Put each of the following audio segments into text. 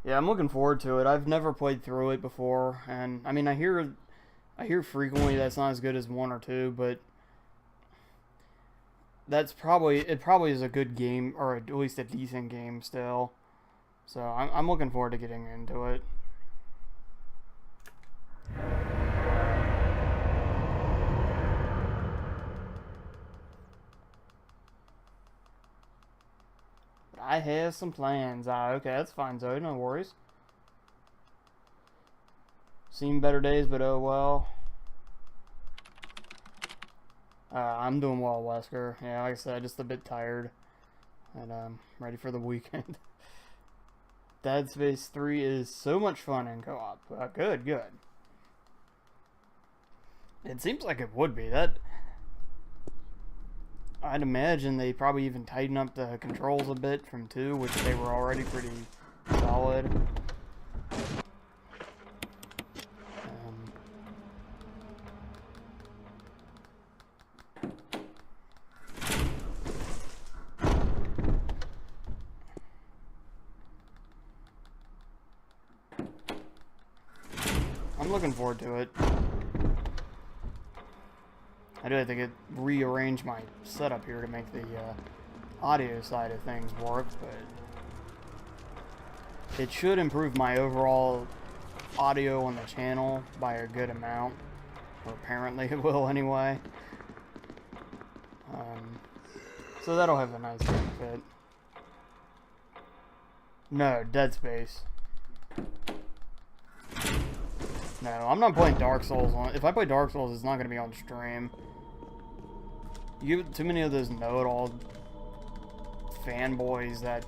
Yeah, I'm looking forward to it. I've never played through it before, and I mean, I hear frequently that's not as good as one or two, but it probably is a good game, or at least a decent game still. So I'm looking forward to getting into it. But I have some plans. Okay, that's fine, Zoe. No worries. Seen better days, but oh well. I'm doing well, Wesker. Yeah, like I said, just a bit tired, and ready for the weekend. Dead Space 3 is so much fun in co-op. Good, good. It seems like it would be. That I'd imagine they probably even tighten up the controls a bit from 2, which they were already pretty solid. I'm looking forward to it. I do have to rearrange my setup here to make the audio side of things work, but it should improve my overall audio on the channel by a good amount, or apparently it will anyway. So that'll have a nice benefit. No, Dead Space. No, I'm not playing Dark Souls on. If I play Dark Souls, it's not going to be on stream. You get too many of those know-it-all fanboys that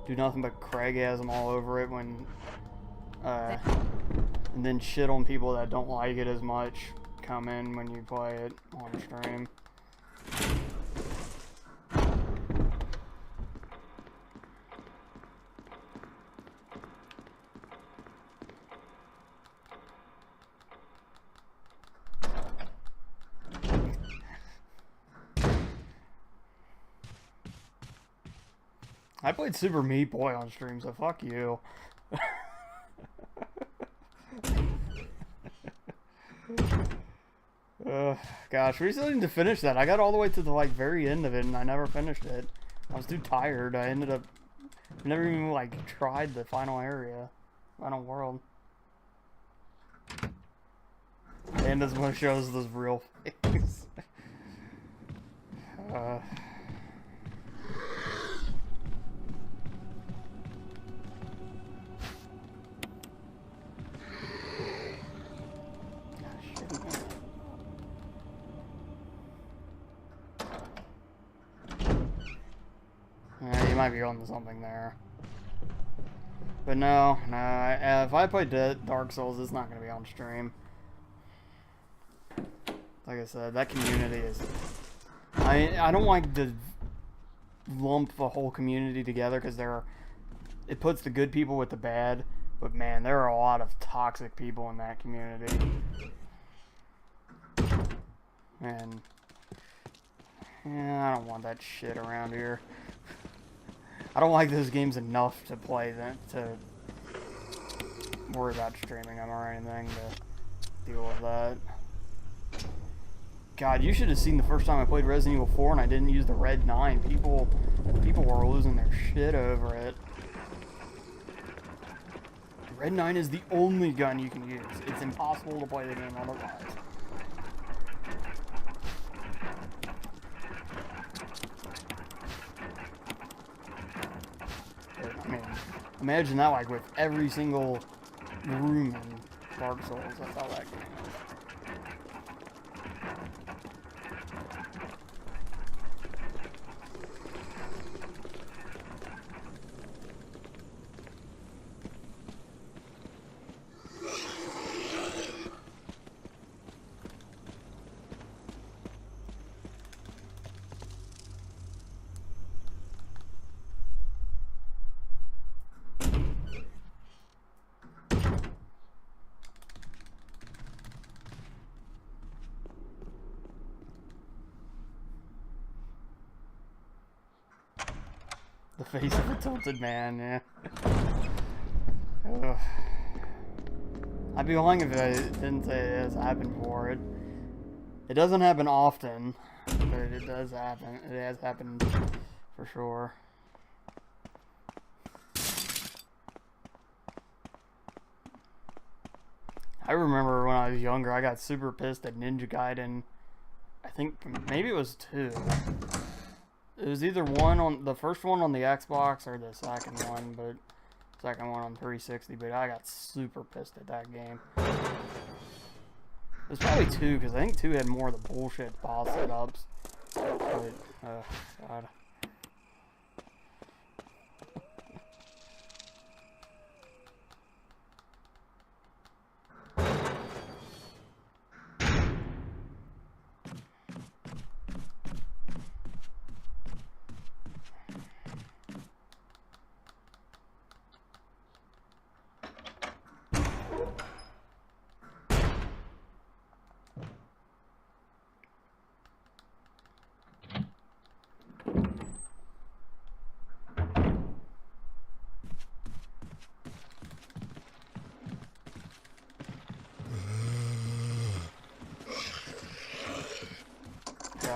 do nothing but Craigasm all over it when, and then shit on people that don't like it as much come in when you play it on stream. I played Super Meat Boy on stream, so fuck you. Gosh, we still need to finish that. I got all the way to the very end of it, and I never finished it. I was too tired. I ended up never even tried the final area, final world. And this one shows this real face. You might be onto something there. But no, if I play Dark Souls, it's not going to be on stream. Like I said, that community is... I don't like to lump the whole community together because it puts the good people with the bad. But man, there are a lot of toxic people in that community. And... yeah, I don't want that shit around here. I don't like those games enough to play them, to worry about streaming them or anything to deal with that. God, you should have seen the first time I played Resident Evil 4 and I didn't use the Red 9. People were losing their shit over it. The Red 9 is the only gun you can use. It's impossible to play the game otherwise. I mean, imagine that with every single room in Dark Souls. That's how that game is. The face of a tilted man, yeah. Ugh. I'd be lying if I didn't say it has happened before. It doesn't happen often, but it does happen. It has happened for sure. I remember when I was younger, I got super pissed at Ninja Gaiden. I think maybe it was 2. It was either the first one on the Xbox or the second one, but second one on 360. But I got super pissed at that game. It was probably 2 because I think 2 had more of the bullshit boss setups. But God.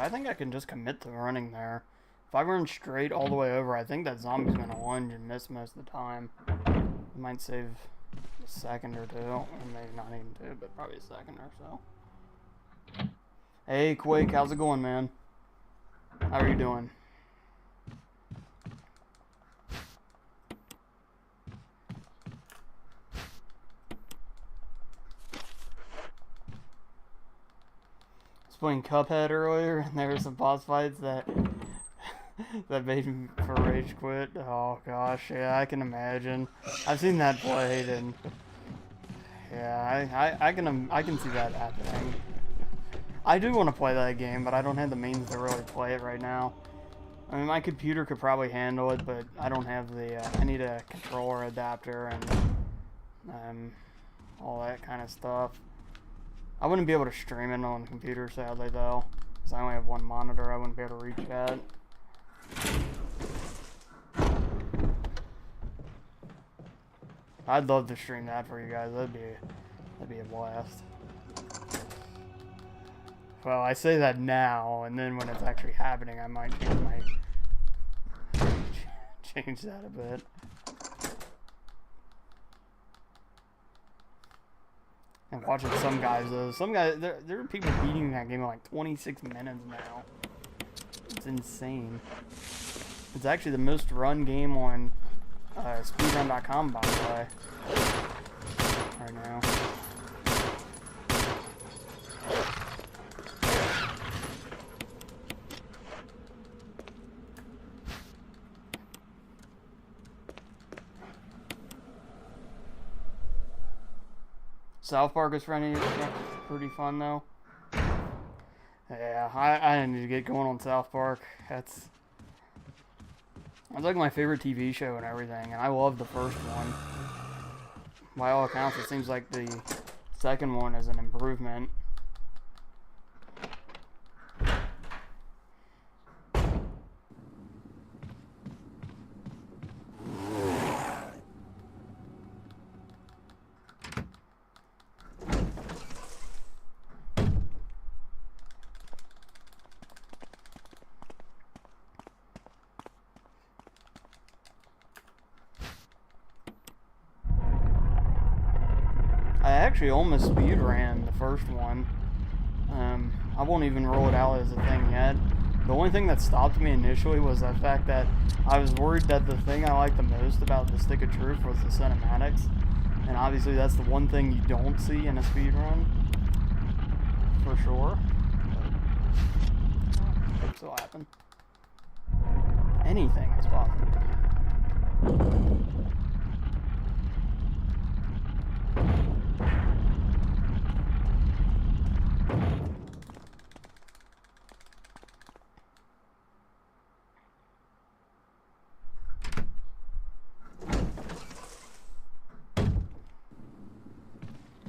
I think I can just commit to running there. If I run straight all the way over, I think that zombie's gonna lunge and miss most of the time. I might save a second or 2, or maybe not even 2, but probably a second or so. Hey Quake, how's it going, man? How are you doing? Playing Cuphead earlier, and there were some boss fights that that made me for rage quit. Oh gosh, yeah, I can imagine. I've seen that played, and yeah, I can see that happening. I do want to play that game, but I don't have the means to really play it right now. I mean, my computer could probably handle it, but I don't have the. I need a controller adapter and all that kind of stuff. I wouldn't be able to stream it on the computer, sadly, though, because I only have one monitor. I wouldn't be able to reach that. I'd love to stream that for you guys. That'd be a blast. Well, I say that now, and then when it's actually happening, I might change that a bit. And watching some guys, there are people beating that game in like 26 minutes now. It's insane. It's actually the most run game on Speedrun.com, by the way, right now. South Park is pretty fun though. Yeah, I need to get going on South Park. That's like my favorite TV show and everything, and I love the first one. By all accounts, it seems like the second one is an improvement. I actually almost speedran the first one. I won't even roll it out as a thing yet. The only thing that stopped me initially was the fact that I was worried that the thing I liked the most about the Stick of Truth was the cinematics. And obviously that's the one thing you don't see in a speedrun. For sure. But it will happen. Anything is possible.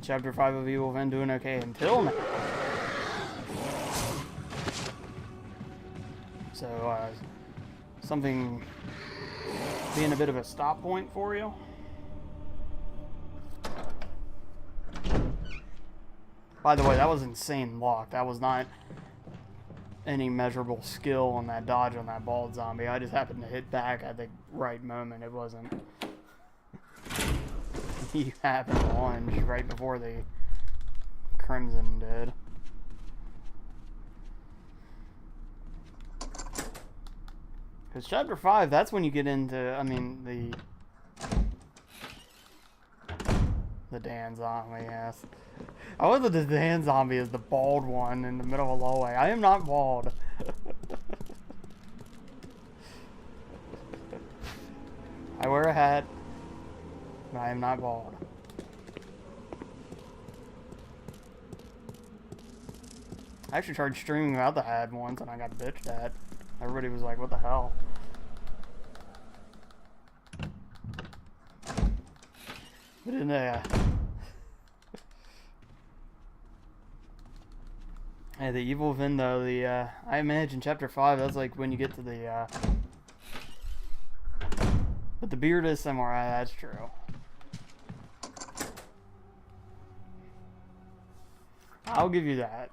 Chapter 5 of Evil been doing okay until now. So, something being a bit of a stop point for you. By the way, that was insane luck. That was not any measurable skill on that dodge on that bald zombie. I just happened to hit back at the right moment. It wasn't. He happened to lunge right before the Crimson did. Because Chapter 5, that's when you get into, I mean, the Dan zombie, yes. I was the Dan zombie is the bald one in the middle of the hallway. I am not bald. I wear a hat, but I am not bald. I actually tried streaming without the hat once and I got bitched at. Everybody was like, what the hell? But in the hey, the evil Vin though, I imagine Chapter 5, that's like when you get to the but the beard is samurai, that's true. I'll give you that.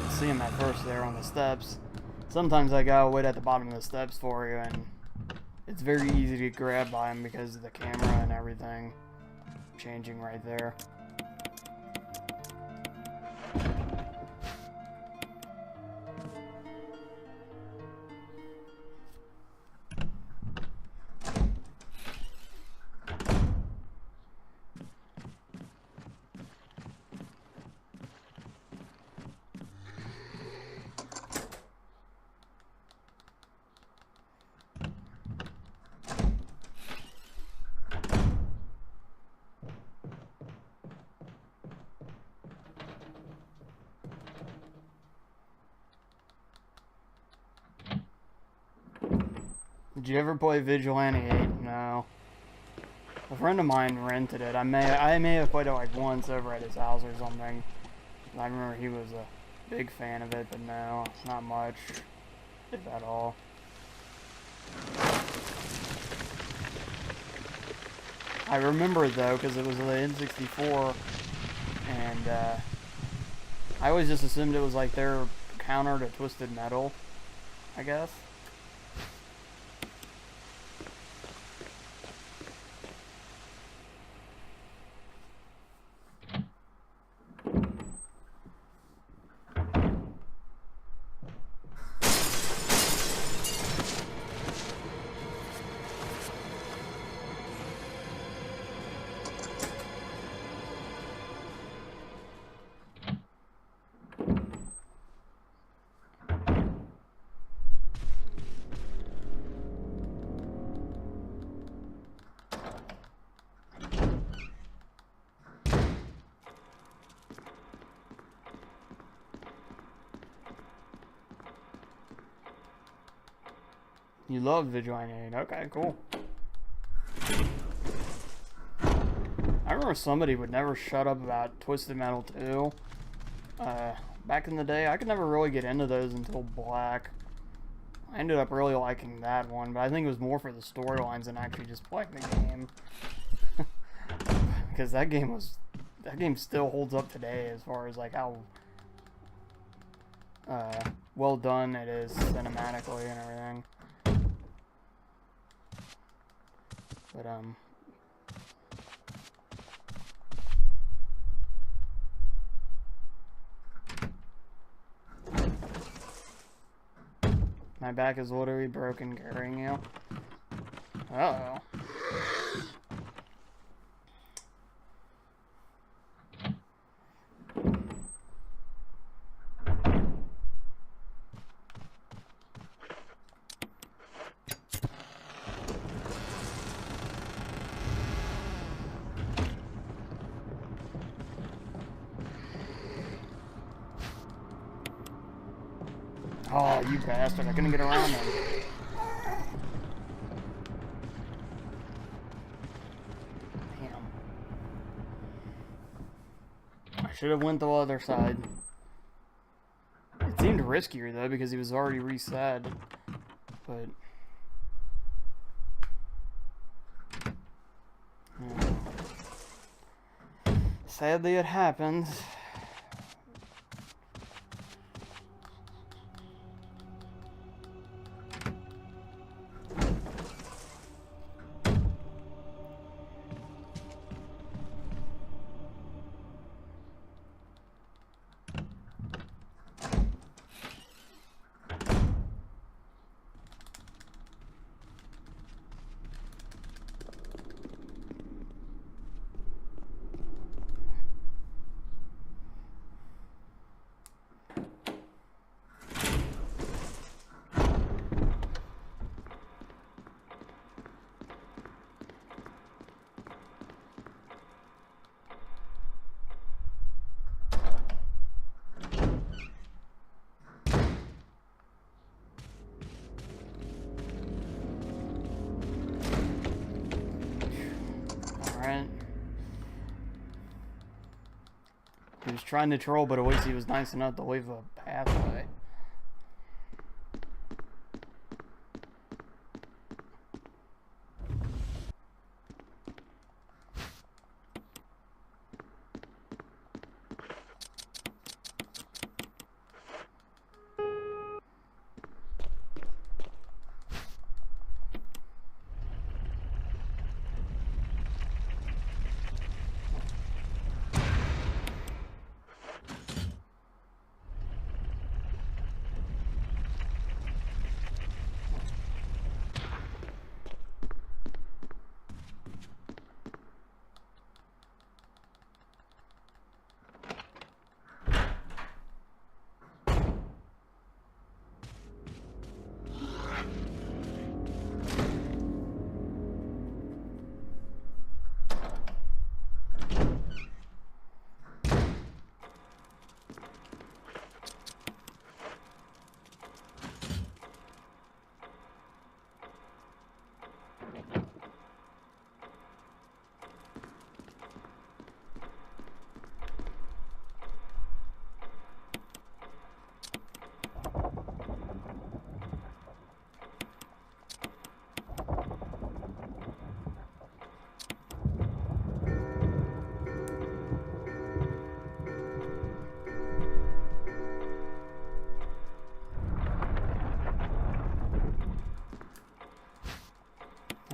See him at first there on the steps. Sometimes I gotta wait at the bottom of the steps for you, and it's very easy to get grabbed by him because of the camera and everything changing right there. Did you ever play Vigilante 8? No. A friend of mine rented it. I may have played it like once over at his house or something. I remember he was a big fan of it, but no, not much, if at all. I remember it though, because it was the N64, and I always just assumed it was like their counter to Twisted Metal, I guess. You love Vigilante 8. Okay, cool. I remember somebody would never shut up about Twisted Metal 2. Back in the day, I could never really get into those until Black. I ended up really liking that one, but I think it was more for the storylines than actually just playing the game. Because that game still holds up today as far as like how well done it is cinematically and everything. But My back is literally broken carrying you. Uh-oh. Oh, you bastard. I couldn't get around them. Damn. I should have went the other side. It seemed riskier, though, because he was already reset. But... yeah. Sadly, it happens. Alright. He was trying to troll, but at least he was nice enough to leave a pathway.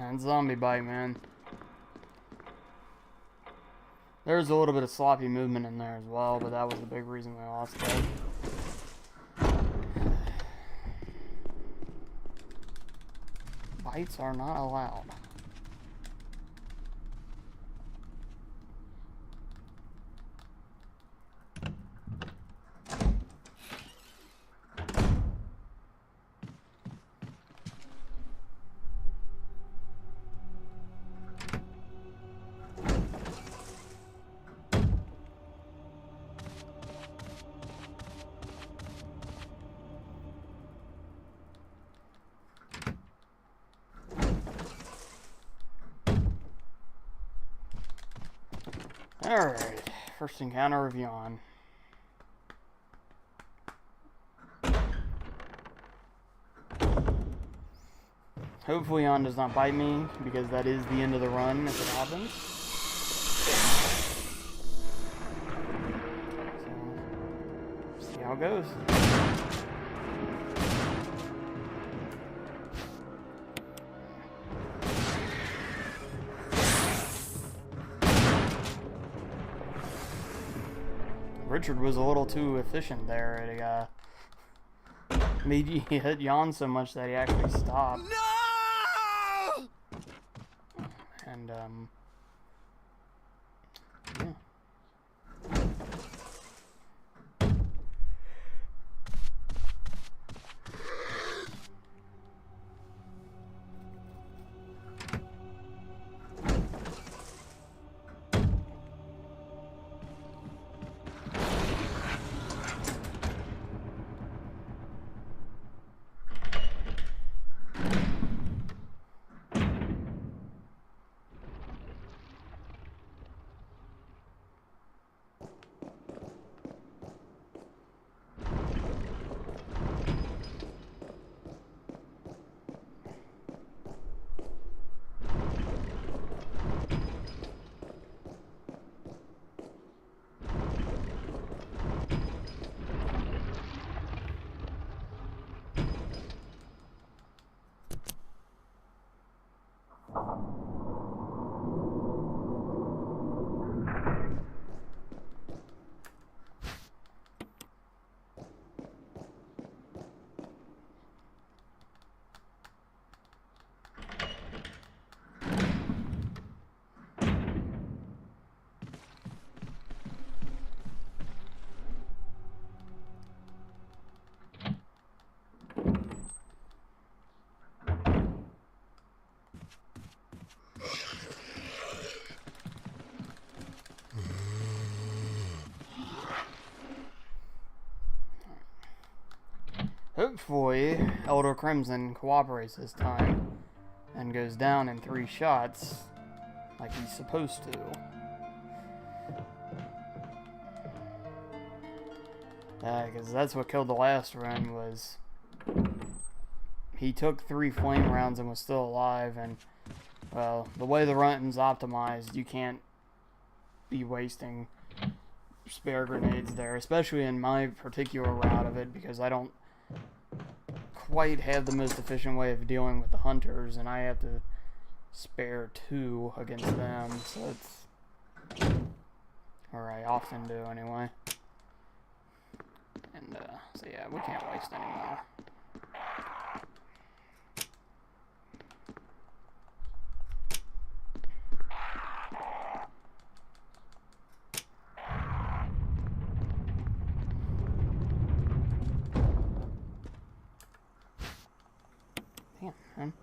And zombie bite, man. There's a little bit of sloppy movement in there as well, but that was the big reason we lost that. Bites are not allowed. Alright, first encounter of Yawn. Hopefully Yawn does not bite me, because that is the end of the run if it happens. So, see how it goes. Richard was a little too efficient there. Made you hit Jan so much that he actually stopped. No! And, yeah. Hopefully, Elder Crimson cooperates this time and goes down in 3 shots like he's supposed to. Because that's what killed the last run, was he took 3 flame rounds and was still alive, and, well, the way the run's optimized, you can't be wasting spare grenades there, especially in my particular route of it, because I don't quite have the most efficient way of dealing with the hunters, and I have to spare 2 against them, so it's, or I often do anyway. And so yeah, we can't waste anymore. Damn, man.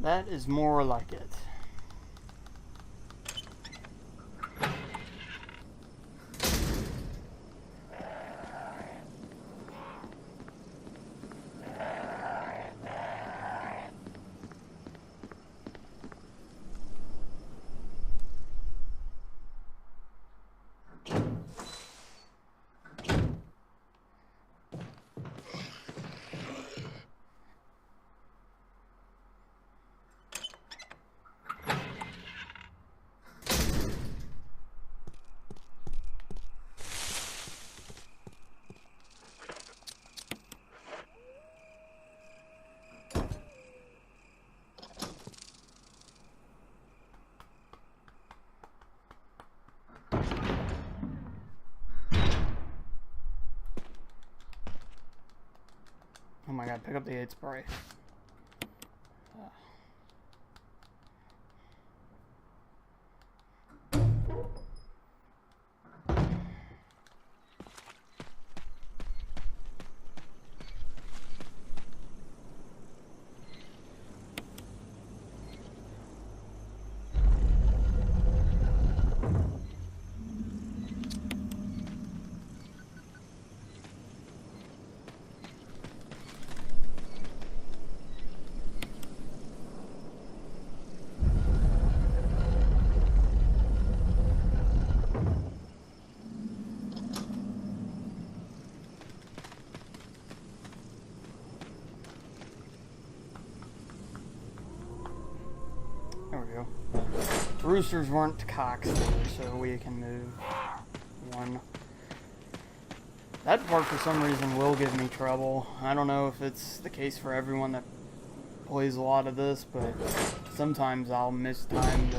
That is more like it. my god, pick up the 8 spray. There we go. Roosters weren't cocks there, so we can move one. That part for some reason will give me trouble. I don't know if it's the case for everyone that plays a lot of this, but sometimes I'll miss time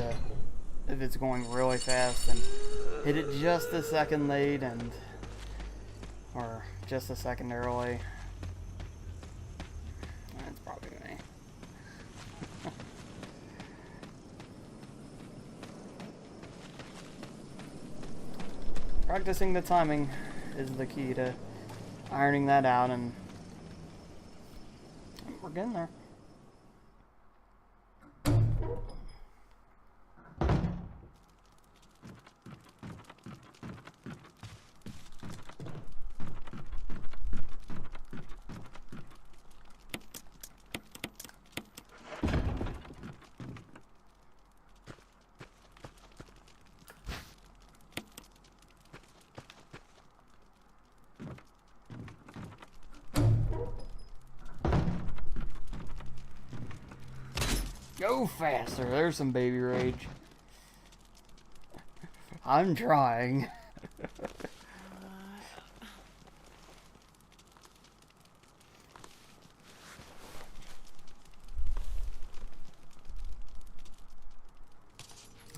if it's going really fast and hit it just a second late or just a second early. That's probably me. Practicing the timing is the key to ironing that out, and we're getting there. Go faster. There's some baby rage. I'm trying.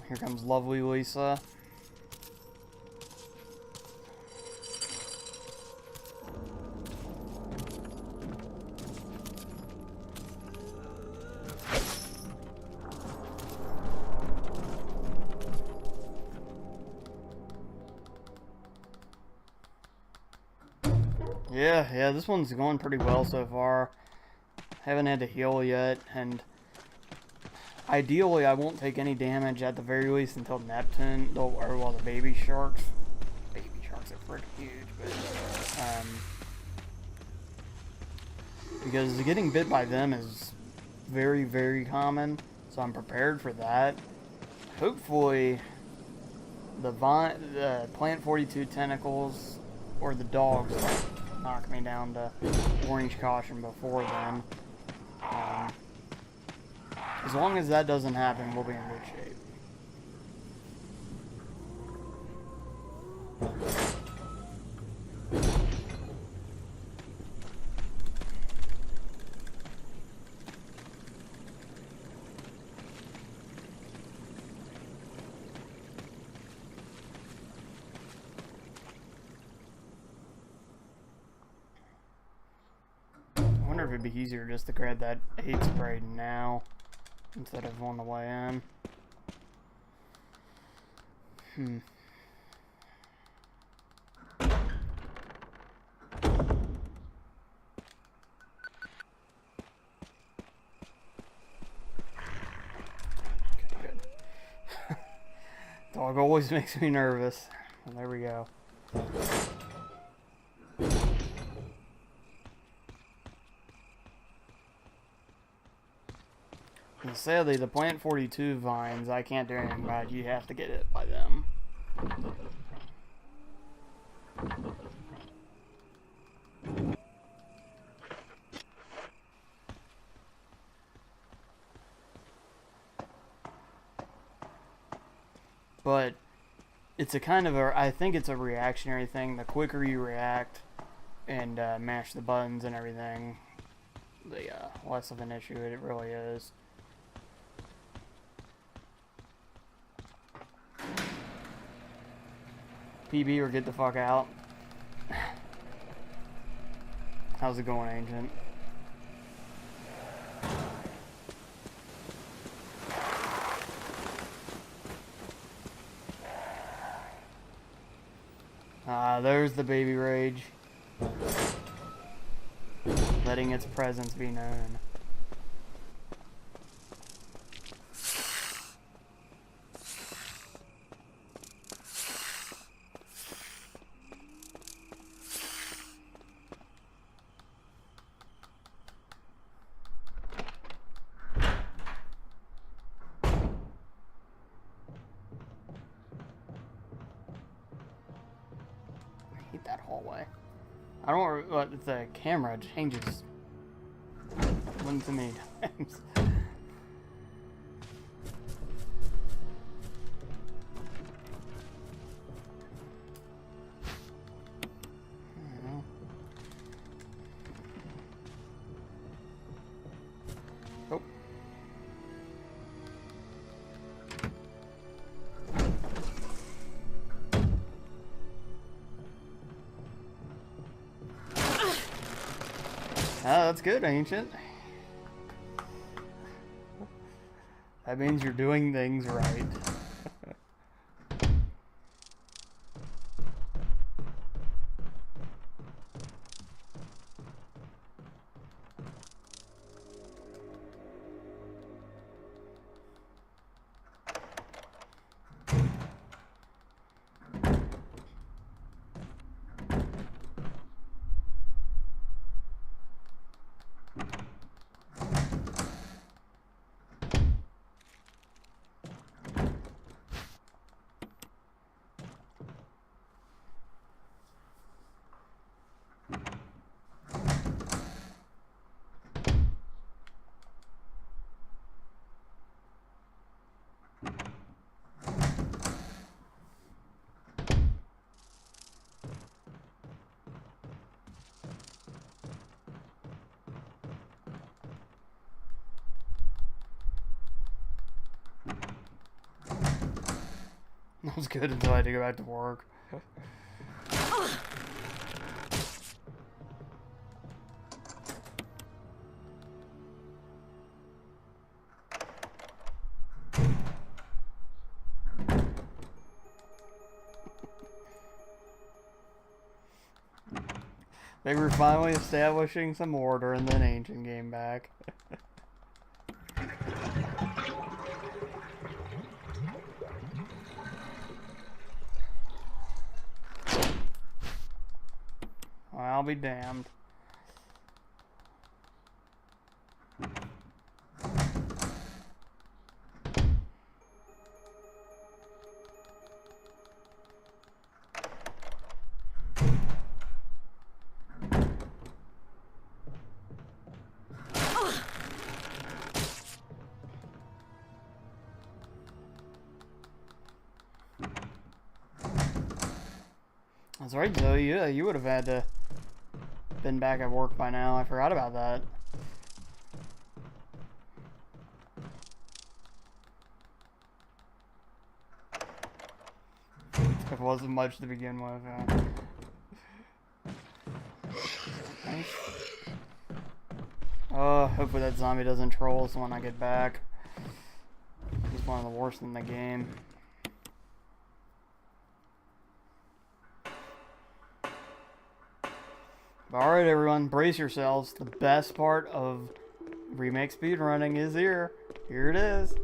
Here comes lovely Lisa. Yeah, this one's going pretty well so far. Haven't had to heal yet, and ideally I won't take any damage at the very least until Neptune, or well, the baby sharks. Baby sharks are freaking huge, but because getting bit by them is very, very common, so I'm prepared for that. Hopefully, the Plant 42 tentacles or the dogs knock me down to orange caution before then. As long as that doesn't happen, we'll be in good shape. I wonder if it'd be easier just to grab that 8 spray now instead of on the way in. Okay, good. Dog always makes me nervous. Well, there we go. And sadly, the Plant 42 vines, I can't do anything about it. You have to get hit by them. But it's a kind of a, I think it's a reactionary thing. The quicker you react and mash the buttons and everything, the less of an issue it really is. PB or get the fuck out. How's it going, Ancient? there's the baby rage. Letting its presence be known. I hate that hallway. I don't what the camera changes one too many times. Oh. Ah, that's good, Ancient. That means you're doing things right. That was good until I had to go back to work. They were finally establishing some order and then Ancient came back. I'll be damned. That's right, Zoe. Yeah, you would have had to been back at work by now. I forgot about that. It wasn't much to begin with. Nice. Hopefully that zombie doesn't troll us when I get back. He's one of the worst in the game. Alright everyone, brace yourselves. The best part of remake speedrunning is here. Here it is.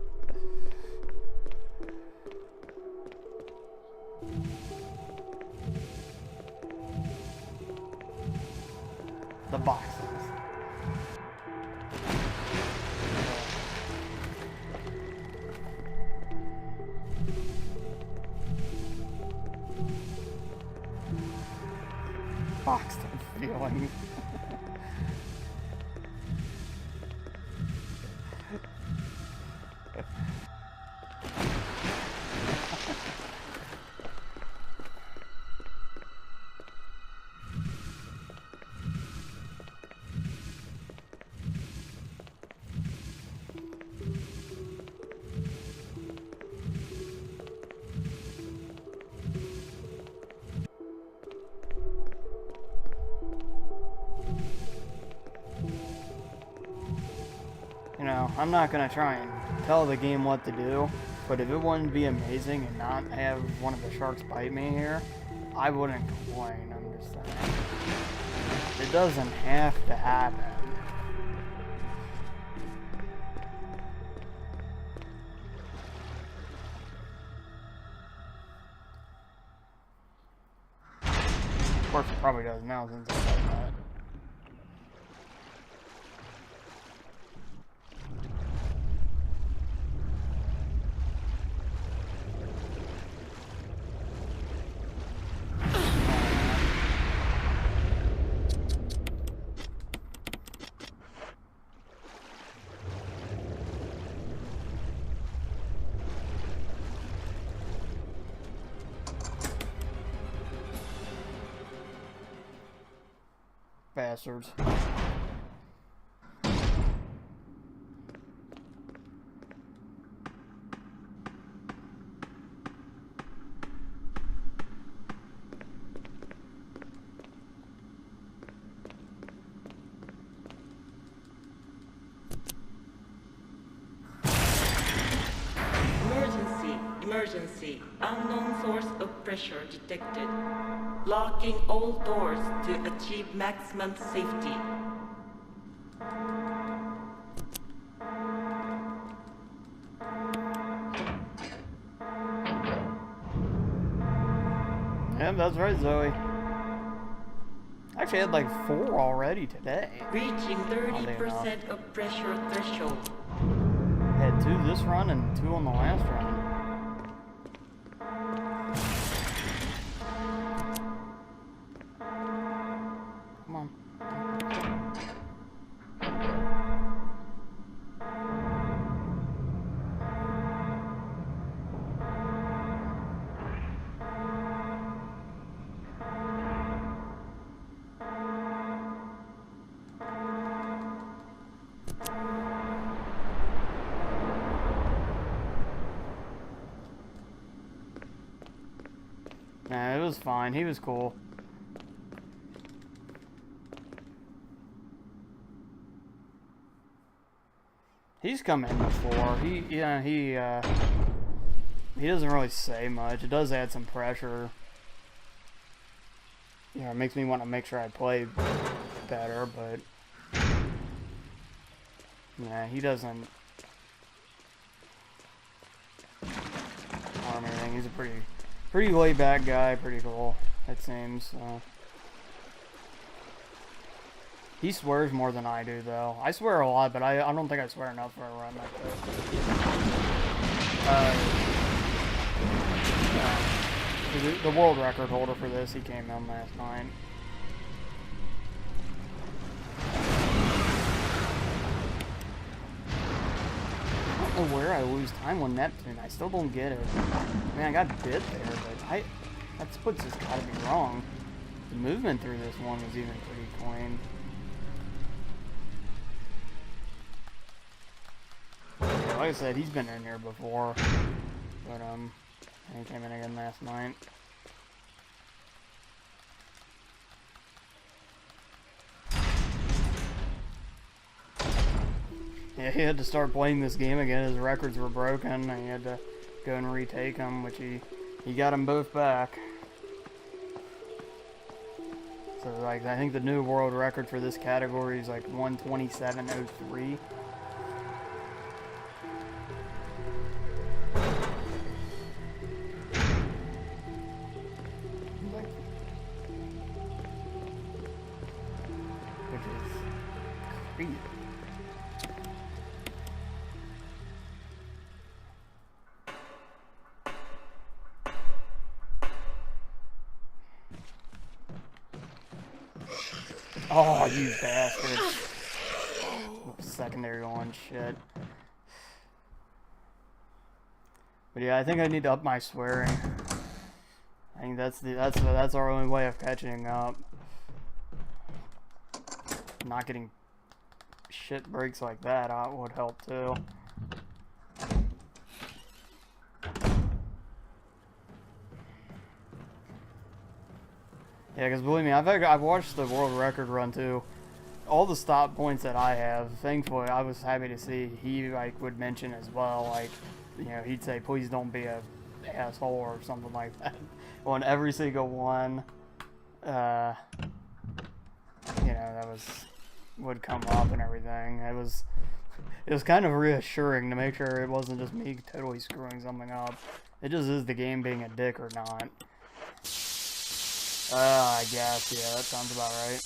The boxes. Boxed feeling. You know, I'm not gonna try and tell the game what to do, but if it wouldn't be amazing and not have one of the sharks bite me here, I wouldn't complain, I'm just saying. It doesn't have to happen. Of course, it probably does now since I said that. Bastards. Emergency. Unknown source of pressure detected. Locking all doors to achieve maximum safety. Yeah, that's right, Zoe. I actually had like 4 already today. Reaching 30% of pressure threshold. I had 2 this run and 2 on the last run. Come on. Nah, it was fine. He was cool. He's come in before. He doesn't really say much. It does add some pressure. Yeah, it makes me want to make sure I play better, but yeah, he doesn't harm anything. He's a pretty laid back guy, pretty cool, it seems. He swears more than I do, though. I swear a lot, but I don't think I swear enough for a run like this. The world record holder for this, he came in last night. I don't know where I lose time on Neptune. I still don't get it. I mean, I got bit there, but that split's just gotta be wrong. The movement through this one was even pretty clean. Yeah, like I said, he's been in here before, but he came in again last night. Yeah, he had to start playing this game again. His records were broken, and he had to go and retake them, which he got them both back. So, like, I think the new world record for this category is like 127.03. Which is crazy. Oh, you bastard. Secondary one, shit. But yeah, I think I need to up my swearing. I think that's our only way of catching up. Not getting shit breaks like that would help too. Yeah, because believe me, I've watched the world record run too. All the stop points that I have, thankfully, I was happy to see he like would mention as well. Like, you know, he'd say, "Please don't be a asshole" or something like that. on every single one, you know, that would come up and everything. It was kind of reassuring to make sure it wasn't just me totally screwing something up. It just is the game being a dick or not. I guess, yeah, that sounds about right.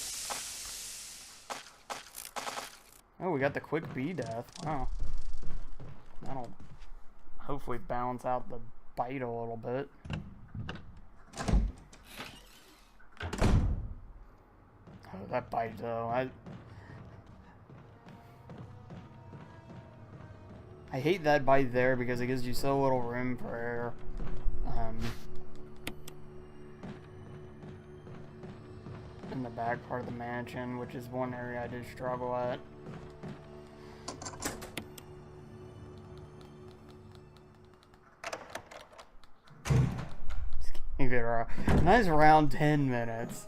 Oh, we got the quick bee death. Wow. That'll hopefully balance out the bite a little bit. Oh, that bite though. I hate that bite there because it gives you so little room for error. In the back part of the mansion, which is one area I did struggle at. Just give it a nice round 10 minutes.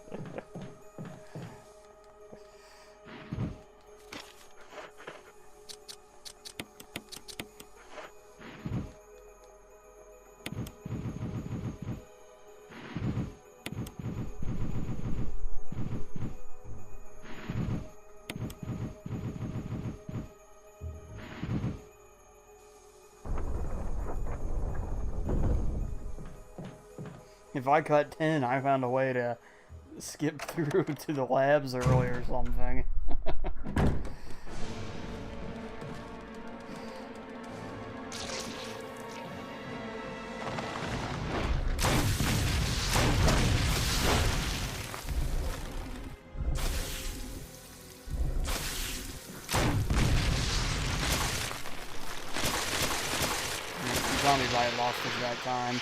If I cut 10, I found a way to skip through to the labs early or something. Zombie bite lost us that time.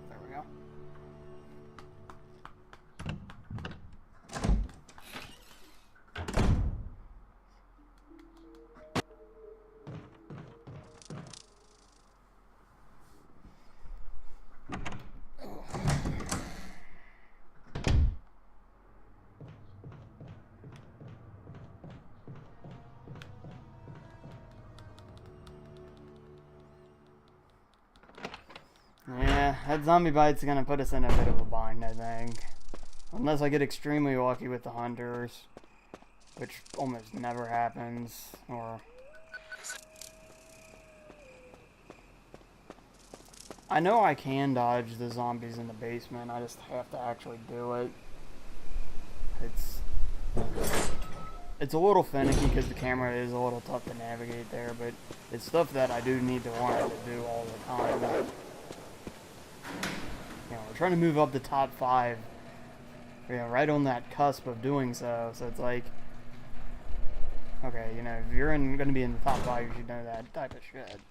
There we go. Yeah, that zombie bite's gonna put us in a bit of a bind, I think. Unless I get extremely lucky with the hunters, which almost never happens, or... I know I can dodge the zombies in the basement, I just have to actually do it. It's a little finicky because the camera is a little tough to navigate there, but it's stuff that I do need to learn to do all the time. You know, we're trying to move up the top 5, you know, right on that cusp of doing so. So it's like, okay, you know, if you're going to be in the top 5, you should know that type of shit.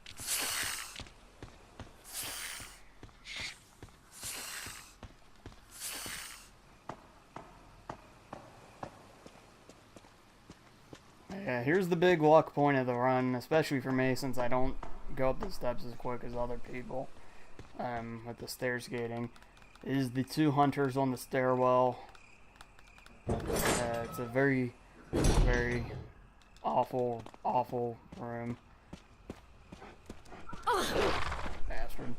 Yeah, here's the big luck point of the run, especially for me since I don't go up the steps as quick as other people. With the stair skating, is the 2 hunters on the stairwell. It's a very, very awful, awful room. Bastard.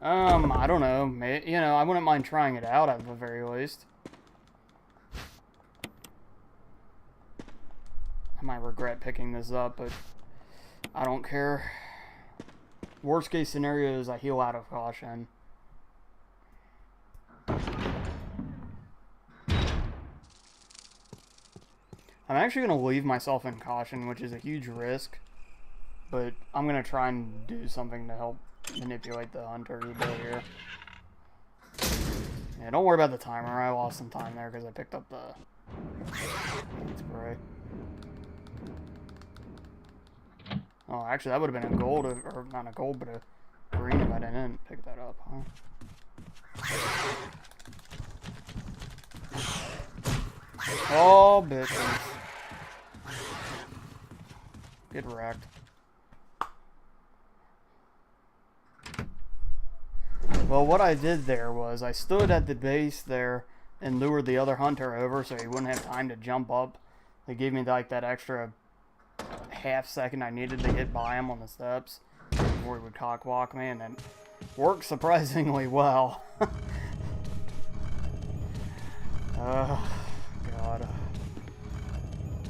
I don't know. You know, I wouldn't mind trying it out at the very least. I might regret picking this up, but I don't care. Worst case scenario is I heal out of caution. I'm actually going to leave myself in caution, which is a huge risk, but I'm going to try and do something to help manipulate the hunter a bit here. Yeah, don't worry about the timer. I lost some time there because I picked up the Spray. Oh, actually, that would have been a gold, or not a gold, but a green if I didn't pick that up, huh? Oh, bitches. Get wrecked. Well, what I did there was I stood at the base there and lured the other hunter over so he wouldn't have time to jump up. They gave me like that extra half second I needed to get by him on the steps before he would cockwalk me, and it worked surprisingly well. God.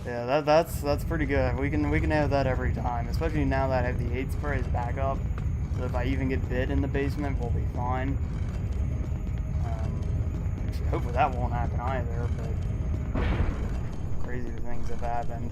Yeah, that's pretty good. We can have that every time, especially now that I have the 8 sprays back up. So if I even get bit in the basement, we'll be fine. Hopefully that won't happen either, but crazy things have happened.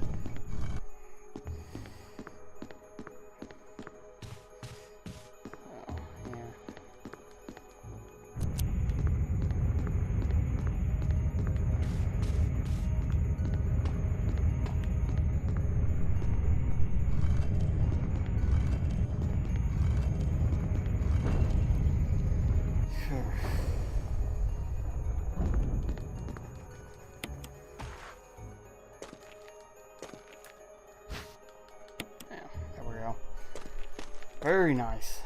Very nice.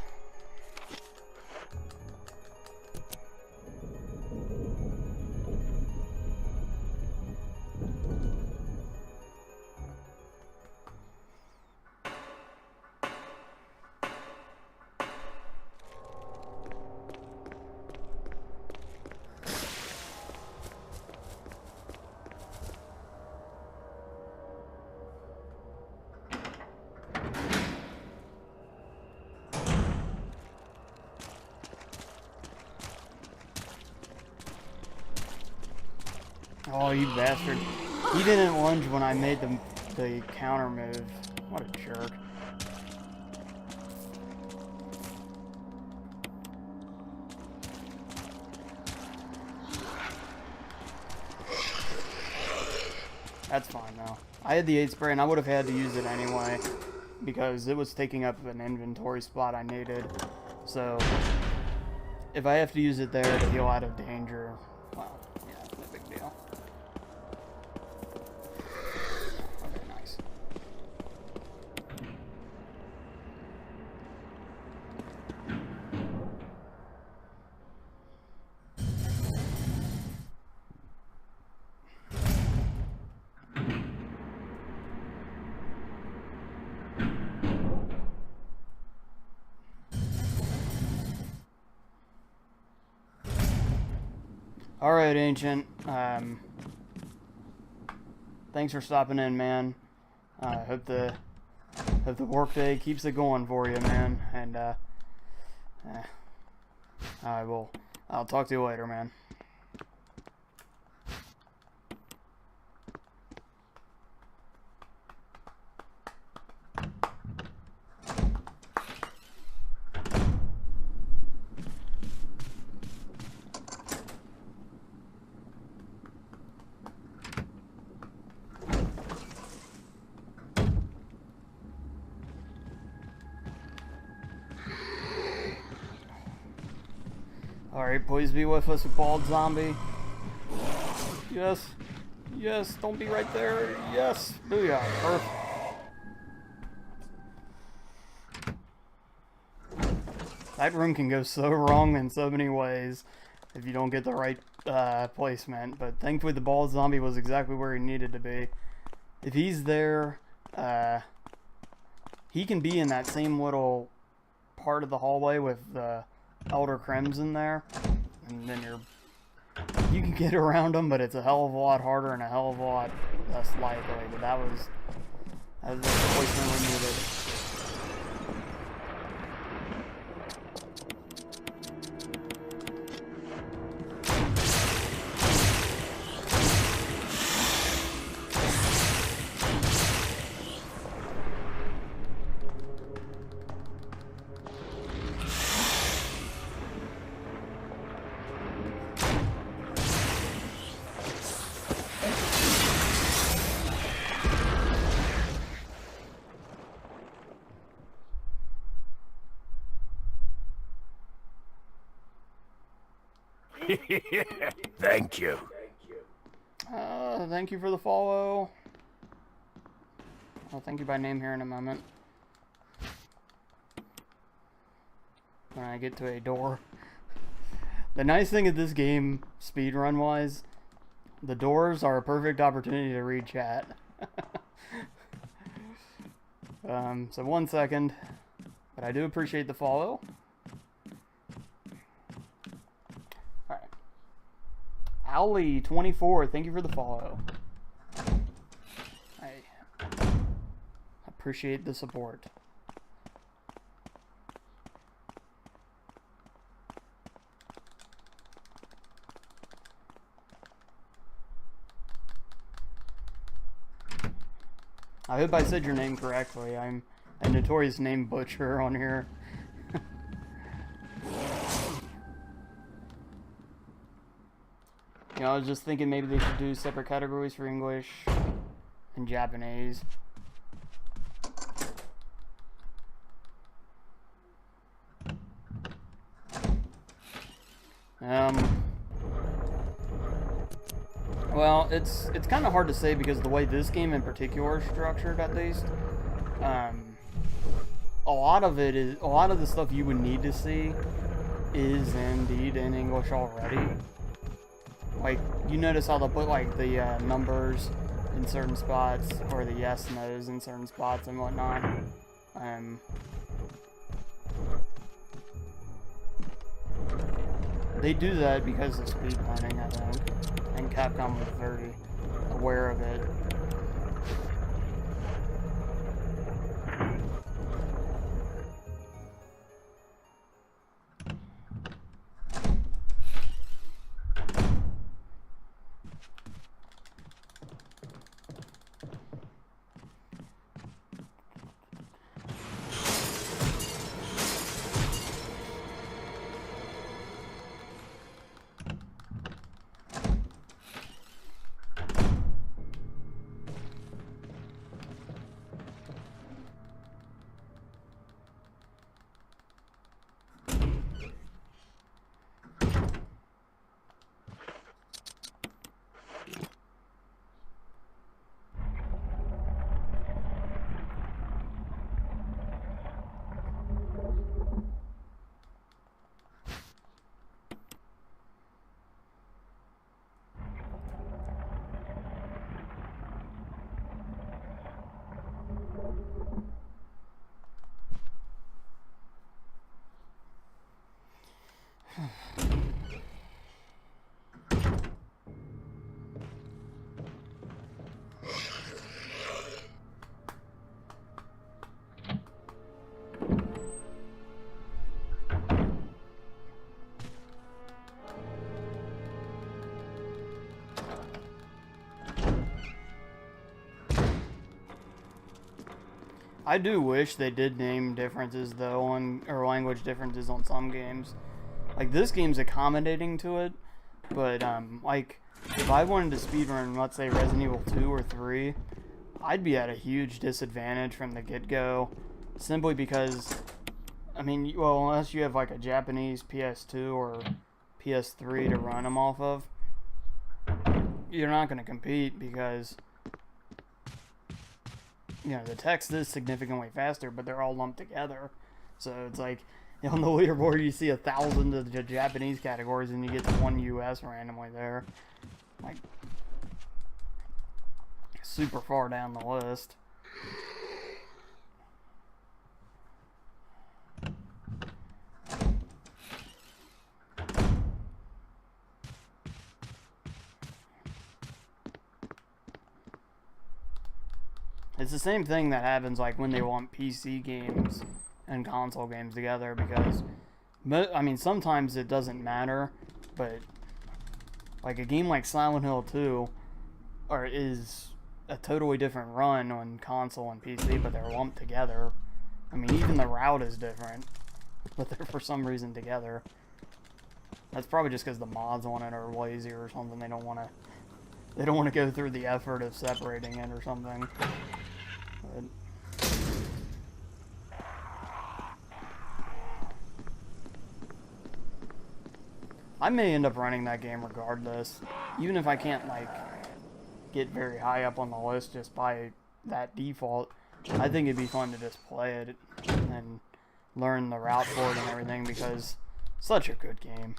Oh, you bastard. He didn't lunge when I made the counter move. What a jerk. That's fine though. I had the 8 spray and I would have had to use it anyway because it was taking up an inventory spot I needed. So if I have to use it there to heal out of danger, well, yeah, no big deal. Okay, nice. Alright, Ancient. Thanks for stopping in, man. Hope the workday keeps it going for you, man. And I'll talk to you later, man. Alright, please be with us, bald zombie. Yes. Yes, don't be right there. Yes. Booyah. Perfect. That room can go so wrong in so many ways if you don't get the right placement. But thankfully the bald zombie was exactly where he needed to be. If he's there, he can be in that same little part of the hallway with the Elder Crimson there, and then you can get around them, but it's a hell of a lot harder and a hell of a lot less likely. But that was the placement we needed. Thank you. Thank you for the follow. I'll thank you by name here in a moment. When I get to a door. The nice thing of this game, speedrun wise, the doors are a perfect opportunity to read chat. So 1 second. But I do appreciate the follow. Alright. Owly24, thank you for the follow. I appreciate the support. I hope I said your name correctly. I'm a notorious name butcher on here. You know, I was just thinking maybe they should do separate categories for English and Japanese. Well, it's kind of hard to say because the way this game in particular is structured, at least, a lot of the stuff you would need to see is indeed in English already. Like, you notice how they'll put like the numbers in certain spots or the yes no's in certain spots and whatnot. They do that because of speedrunning, I think. And Capcom was very aware of it. I do wish they did name differences though or language differences on some games. Like this game's accommodating to it, but like if I wanted to speedrun, let's say Resident Evil 2 or 3, I'd be at a huge disadvantage from the get-go, simply because, I mean, well, unless you have like a Japanese PS2 or PS3 to run them off of, you're not going to compete because, you know, the text is significantly faster, but they're all lumped together. So it's like, on the leaderboard you see 1,000 of the Japanese categories and you get one US randomly there. Like, super far down the list. It's the same thing that happens like when they want PC games and console games together, because I mean sometimes it doesn't matter, but like a game like Silent Hill 2 is a totally different run on console and PC, but they're lumped together. I mean, even the route is different, but they're for some reason together. That's probably just because the mods on it are lazy or something. They don't want to go through the effort of separating it or something. But I may end up running that game regardless, even if I can't like get very high up on the list just by that default. I think it'd be fun to just play it and learn the route for it and everything because it's such a good game.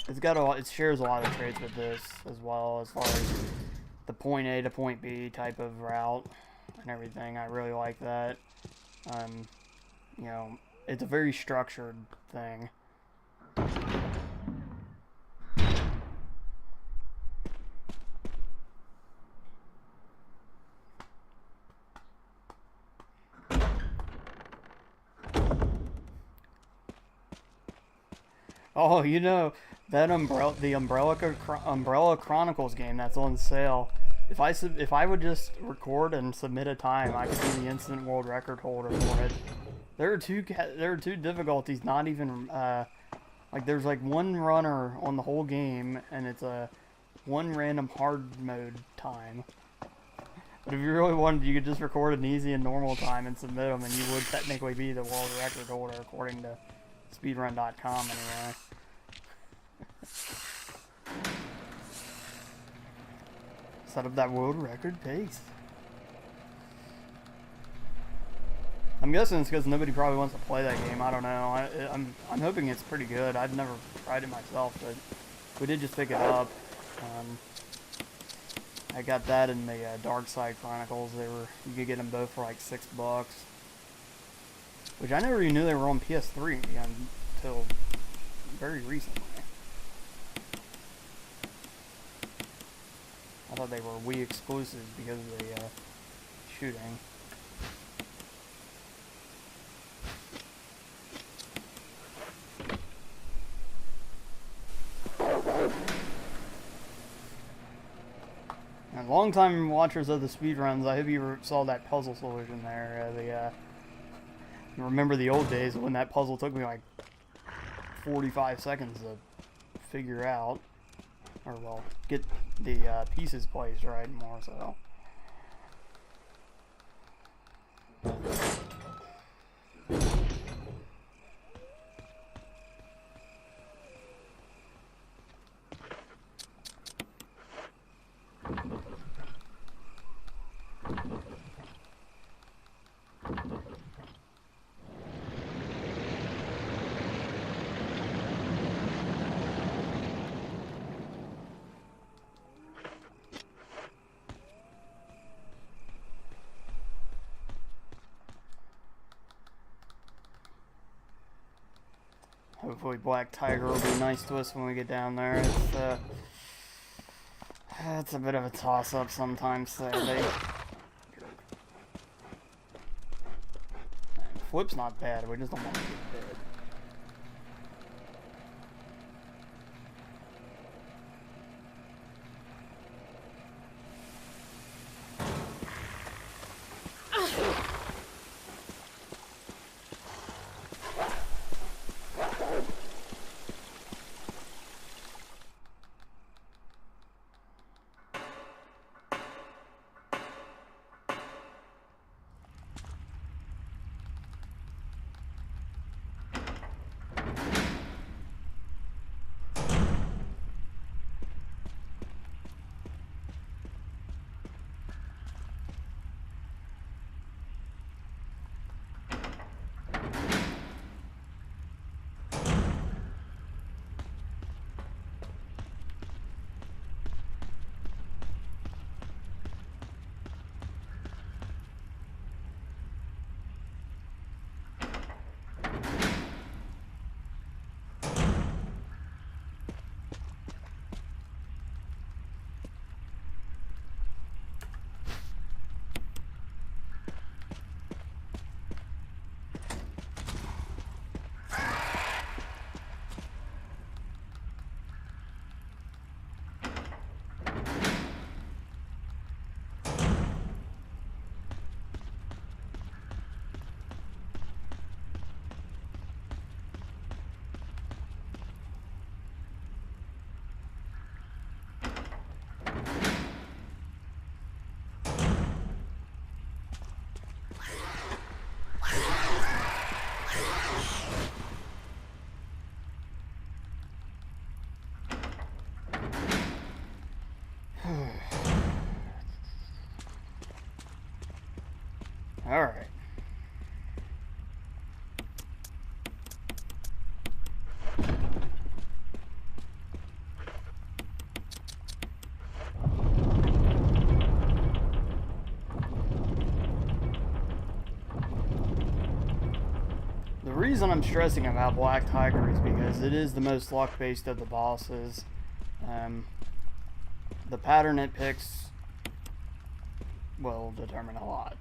It shares a lot of traits with this as well, as far as the point A to point B type of route and everything. I really like that. You know, it's a very structured thing. Oh, you know, that Umbrella Chronicles game that's on sale. If I would just record and submit a time, I could be the instant world record holder for it. There are two difficulties. Not even like there's like one runner on the whole game, and it's a one random hard mode time. But if you really wanted, you could just record an easy and normal time and submit them, and you would technically be the world record holder according to Speedrun.com anyway. Set up that world record pace. I'm guessing it's because nobody probably wants to play that game. I don't know. I'm hoping it's pretty good. I've never tried it myself, but we did just pick it up. I got that in the Dark Side Chronicles. You could get them both for like $6, which I never even knew they were on PS3 until very recently. I thought they were Wii exclusives because of the shooting. And long-time watchers of the speedruns, I hope you saw that puzzle solution there. You remember the old days when that puzzle took me like 45 seconds to figure out. Or, well, get the pieces placed right more so. Hopefully Black Tiger will be nice to us when we get down there. It's a bit of a toss-up sometimes, sadly. Flip's not bad, we just don't want to get dead. reason I'm stressing about Black Tiger is because it is the most luck-based of the bosses. The pattern it picks will determine a lot.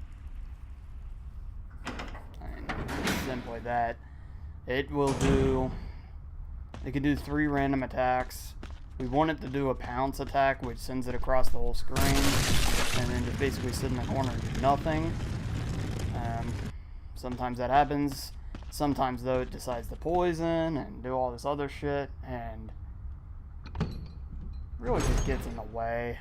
And simply that. It can do 3 random attacks. We want it to do a pounce attack, which sends it across the whole screen, and then just basically sit in the corner and do nothing. Sometimes that happens. Sometimes, though, it decides to poison and do all this other shit, and really just gets in the way.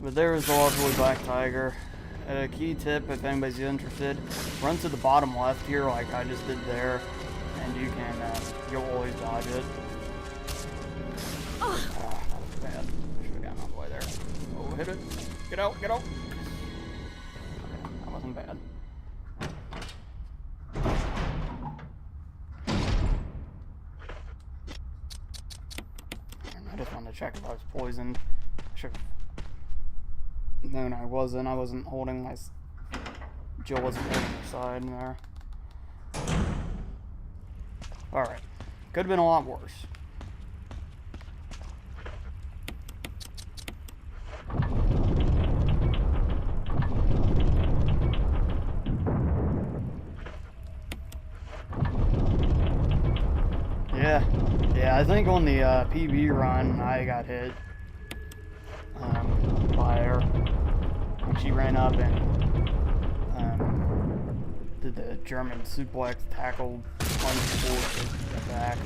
But there is the lovely Black Tiger. A key tip, if anybody's interested, run to the bottom left here like I just did there, and you can, you'll always dodge it. Oh, that was bad. Should have gotten all the way there. Oh, hit it. Get out, get out. Okay, that wasn't bad. I just wanted to check if I was poisoned. I should have known I wasn't. I wasn't holding my... Jill wasn't holding her side in there. Alright. Could have been a lot worse. Yeah, I think on the PB run, I got hit by her. When she ran up and did the German suplex tackle punch attack.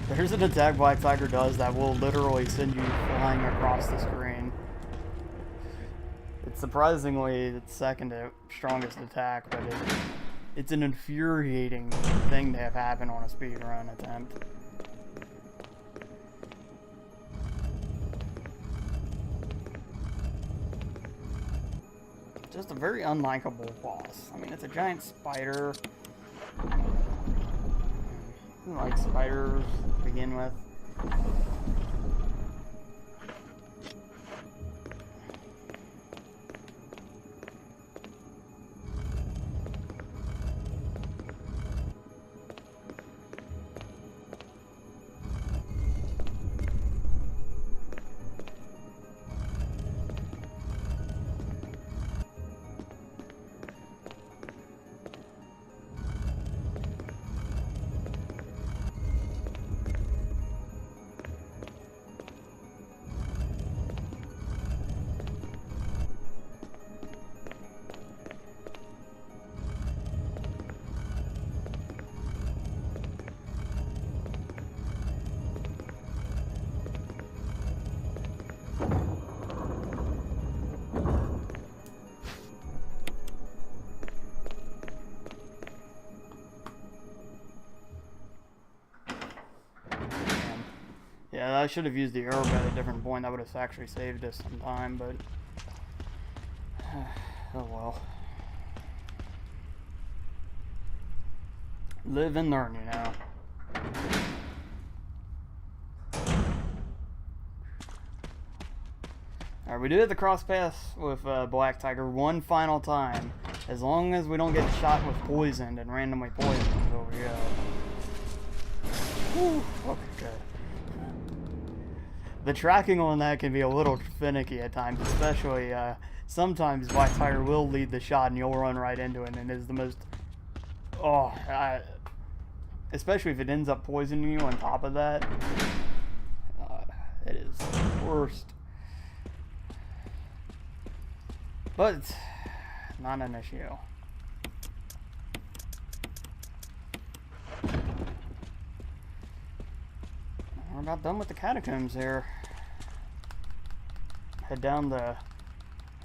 There's an attack Black Tiger does that will literally send you flying across the screen. It's surprisingly the second strongest attack, but it's an infuriating thing to have happen on a speedrun attempt. Just a very unlikable boss. I mean, it's a giant spider. Who likes spiders to begin with? Yeah, I should have used the arrow at a different point. That would have actually saved us some time, but... oh well. Live and learn, you know. Alright, we do have the cross pass with Black Tiger one final time. As long as we don't get shot with poisoned and randomly poisoned over here. Whew, okay, good. The tracking on that can be a little finicky at times, especially sometimes Black Tiger will lead the shot and you'll run right into it, and it is the most... especially if it ends up poisoning you on top of that. It is the worst. But, not an issue. We're about done with the catacombs here. Head down to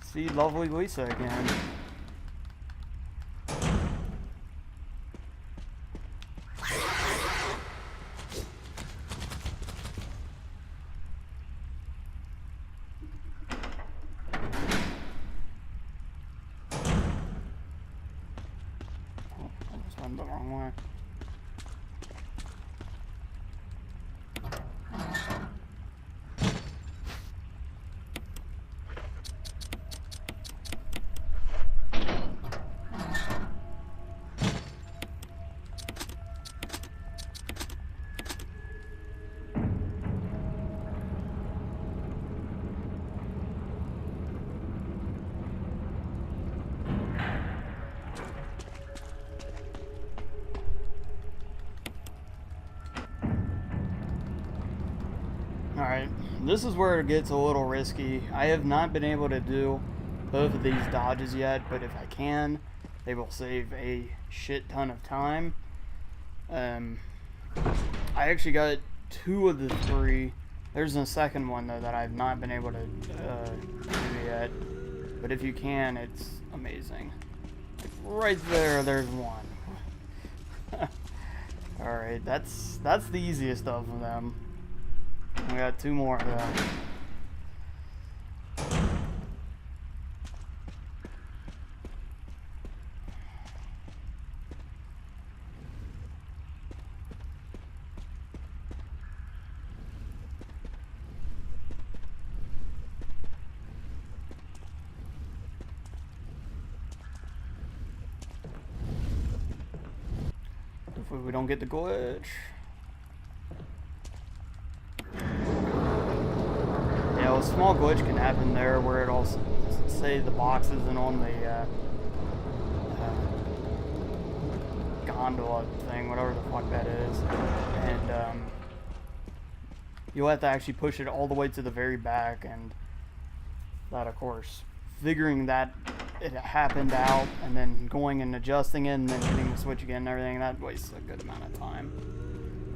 see lovely Lisa again. Oh, I just went the wrong way. this is where it gets a little risky. I have not been able to do both of these dodges yet, but if I can, they will save a shit ton of time. I actually got 2 of the 3. There's a second one though that I've not been able to do yet. But if you can, it's amazing. Right there, there's one. Alright, that's the easiest of them. We got 2 more of them. Hopefully we don't get the glitch. Yeah, a small glitch can happen there where it'll say the box isn't on the gondola thing, whatever the fuck that is. And you'll have to actually push it all the way to the very back, and that, of course, figuring that it happened out and then going and adjusting it and then hitting the switch again and everything, that wastes a good amount of time.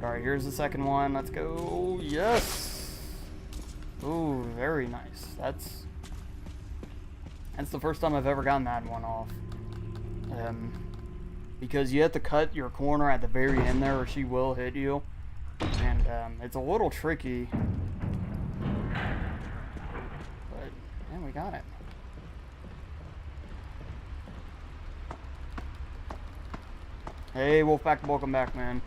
Alright, here's the second one. Let's go. Yes! Ooh, very nice. That's the first time I've ever gotten that one off. Because you have to cut your corner at the very end there or she will hit you. And it's a little tricky. But, yeah, we got it. Hey, Wolfpack, welcome back, man.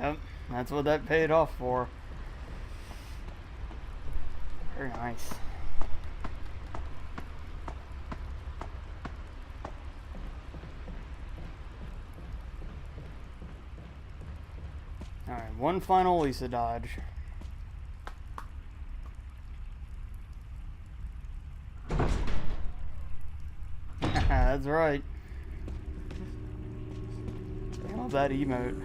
Yep, that's what that paid off for. Very nice. Alright, one final Lisa dodge. That's right. I love that emote.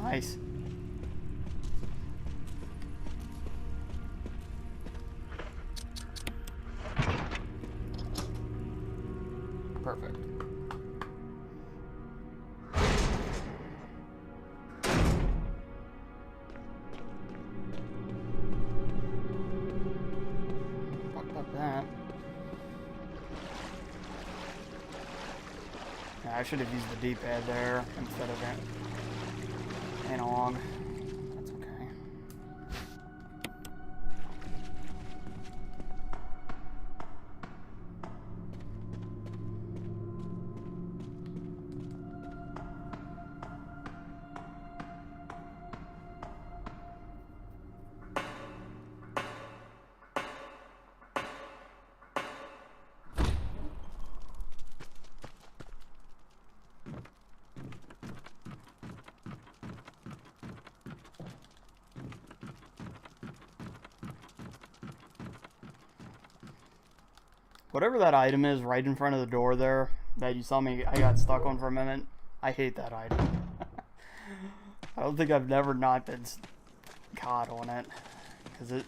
Nice. Perfect. Fucked up that. Yeah, I should have used the D-pad there instead of it. Analog. That's okay. Whatever that item is right in front of the door there that you saw me, I got stuck on for a minute. I hate that item. I don't think I've never not been caught on it. Because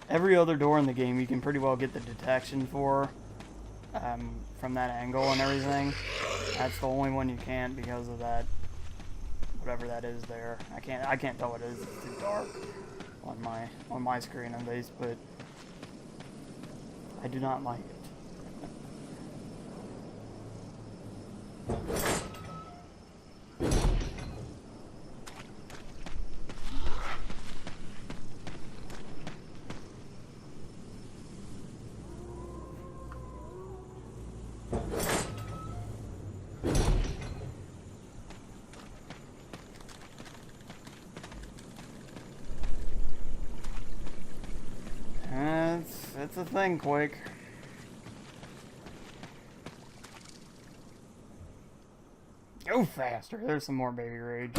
every other door in the game you can pretty well get the detection for from that angle and everything. That's the only one you can't because of that, whatever that is there. I can't tell what it is. It's too dark on my screen at least, but I do not like it. It's a thing, Quake. Go faster. There's some more baby rage.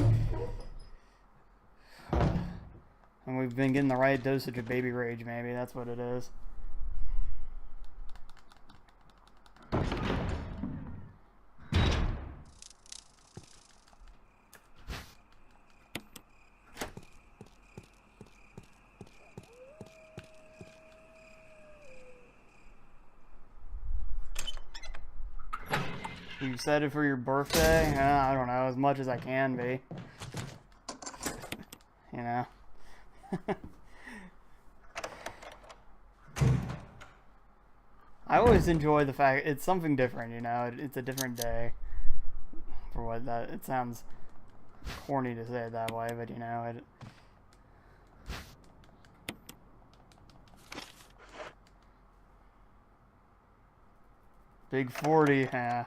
And we've been getting the right dosage of baby rage, maybe. That's what it is. You excited for your birthday? I don't know, as much as I can be. You know? I always enjoy the fact it's something different, you know? It's a different day. For what that... It sounds corny to say it that way, but you know, it... Big 40, yeah.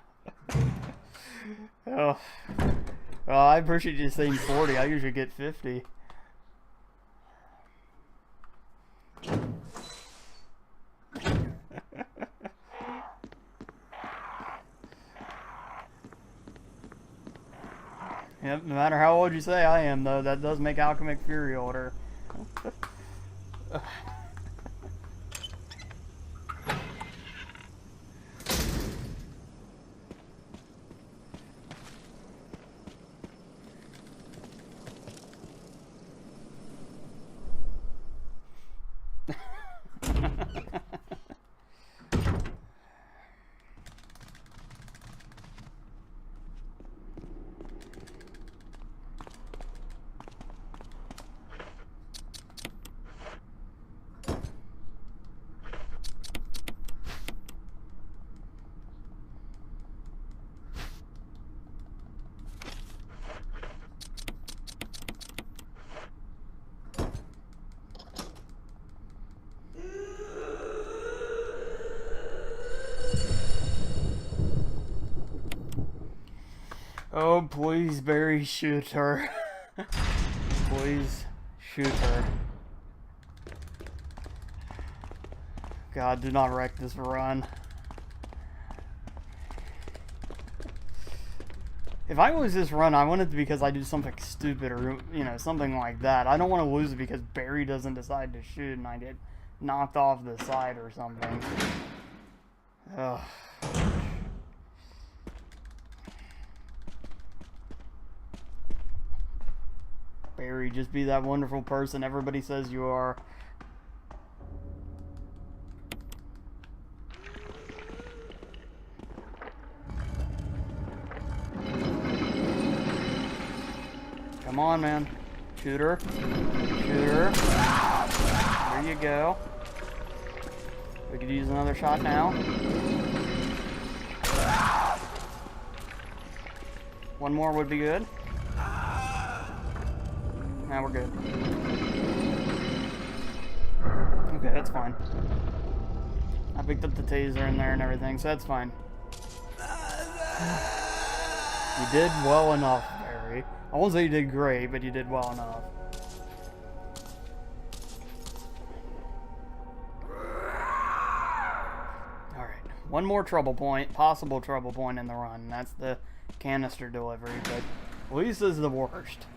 Oh. Well, I appreciate you saying 40. I usually get 50. Yep, no matter how old you say I am, though, that does make Alchemic Fury older. Oh, please, Barry, shoot her. Please, shoot her. God, do not wreck this run. If I lose this run, I want it because I do something stupid or, you know, something like that. I don't want to lose it because Barry doesn't decide to shoot and I get knocked off the side or something. Ugh. Barry, just be that wonderful person everybody says you are. Come on, man. Shoot her. Shoot her. There you go. We could use another shot now. One more would be good. Now we're good. Okay, that's fine. I picked up the taser in there and everything, so that's fine. You did well enough, Barry. I won't say you did great, but you did well enough. Alright, one more trouble point, possible trouble point in the run, and that's the canister delivery, but Lisa's the worst.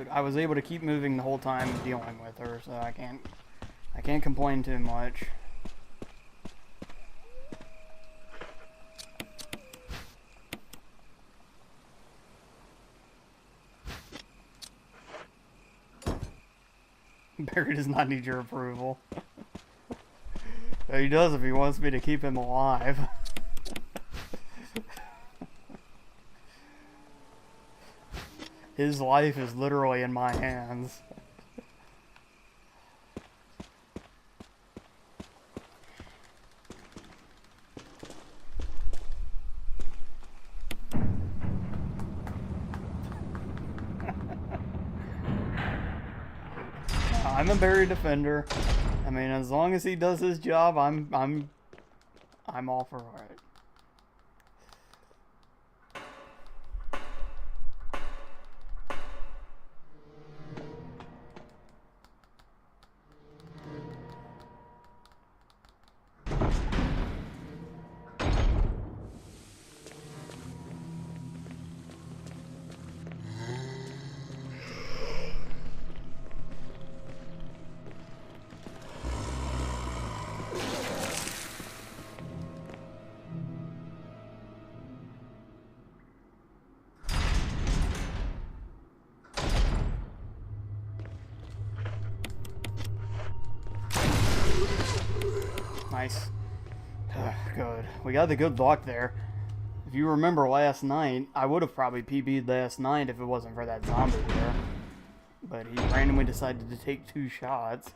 I was able to keep moving the whole time dealing with her, so I can't complain too much. Barry does not need your approval. He does if he wants me to keep him alive. His life is literally in my hands. I'm a Barry defender. I mean, as long as he does his job, I'm all for it. Nice. Good. We got the good luck there. If you remember last night, I would have probably PB'd last night if it wasn't for that zombie there. But he randomly decided to take 2 shots,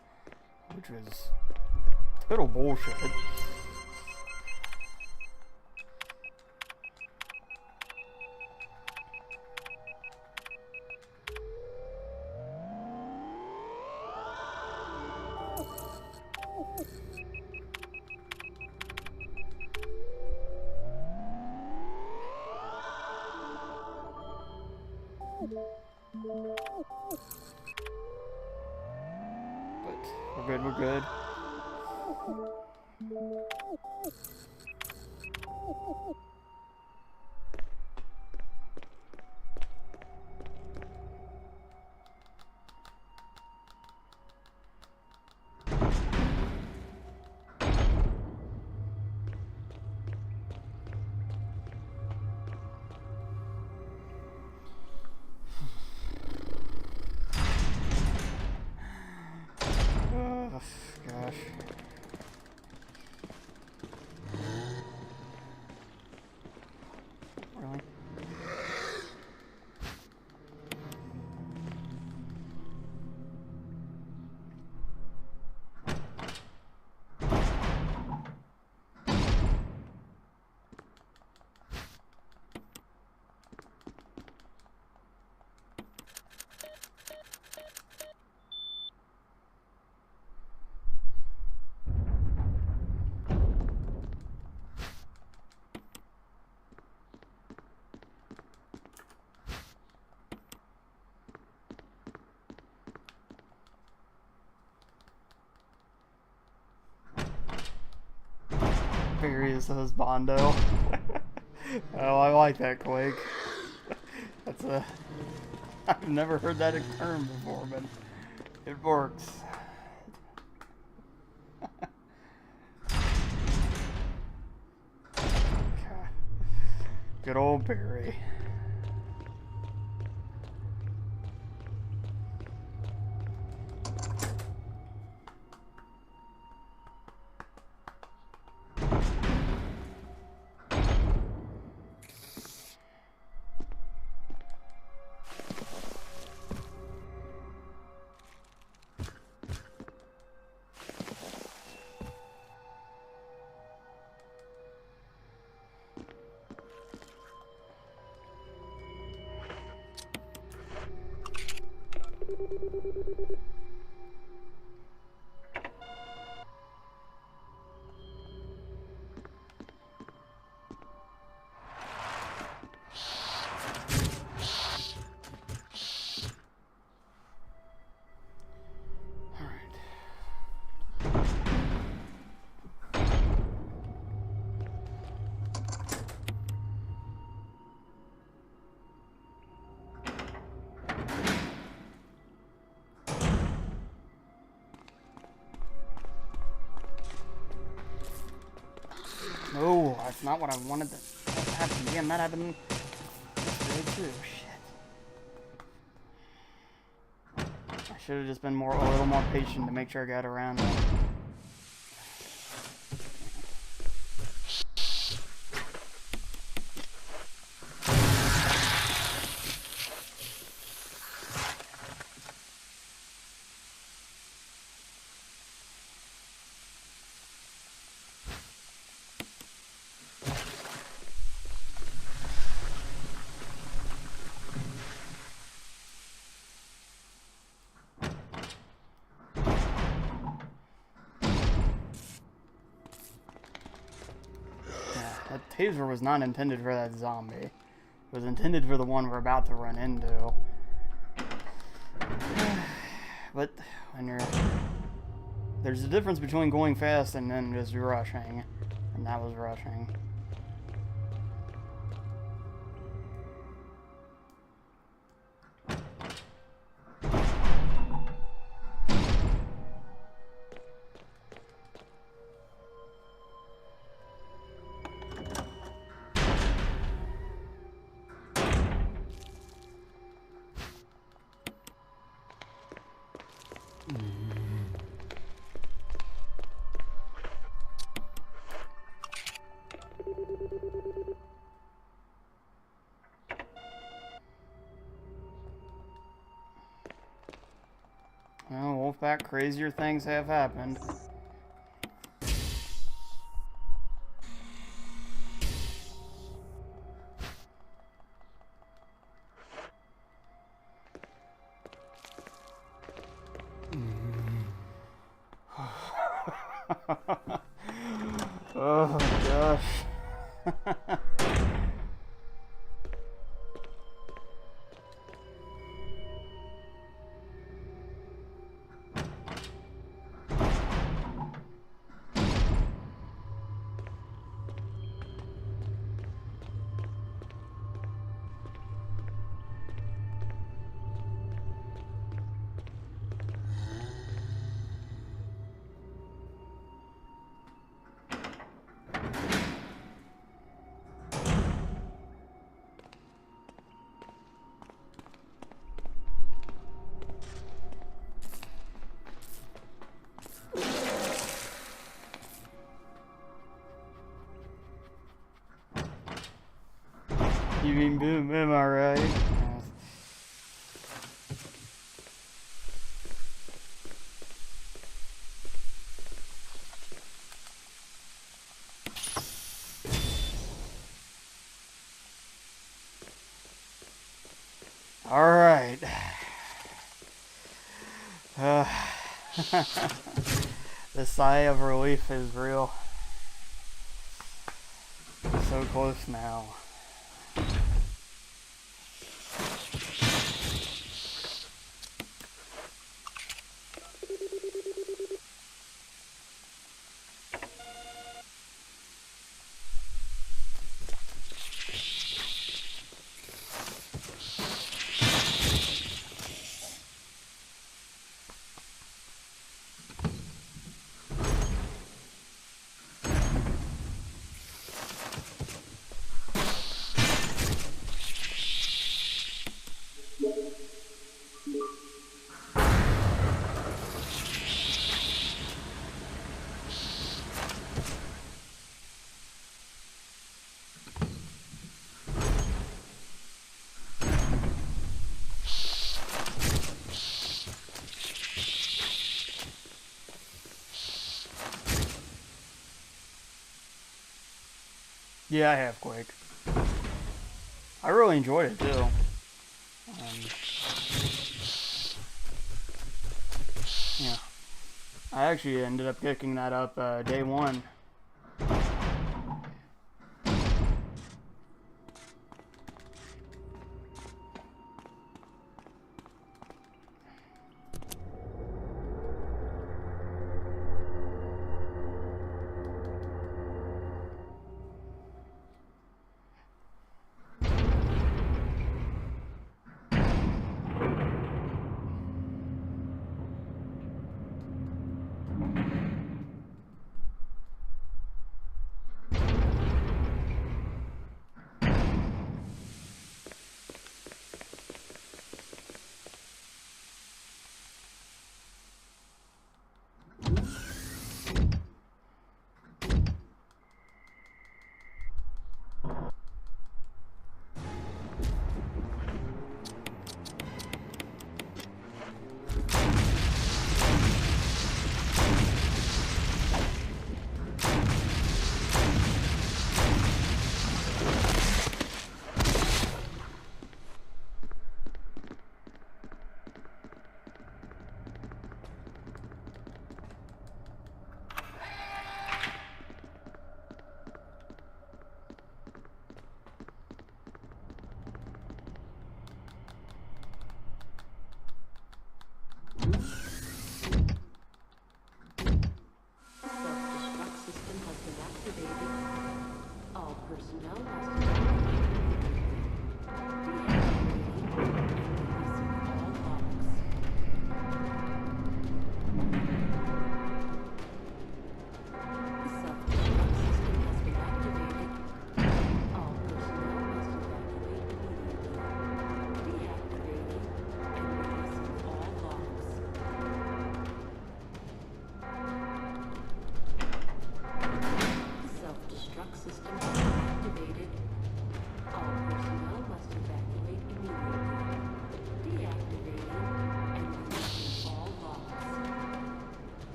which was total bullshit. But we're good. Gosh. Really? Various husbando. Oh, I like that, Quake. That's a... I've never heard that term before, but it works. Good old Barry. No, that's not what I wanted to happen. Damn, that happened yesterday too. Shit. I should have just been a little more patient to make sure I got around that. taser was not intended for that zombie. It was intended for the one we're about to run into. But when you're... There's a difference between going fast and then just rushing. And that was rushing. Well, Wolfpack, crazier things have happened. Oh gosh. You mean boom, am I right? All right. The sigh of relief is real. So close now. Yeah, I have Quake. I really enjoyed it too. Yeah. I actually ended up picking that up day one.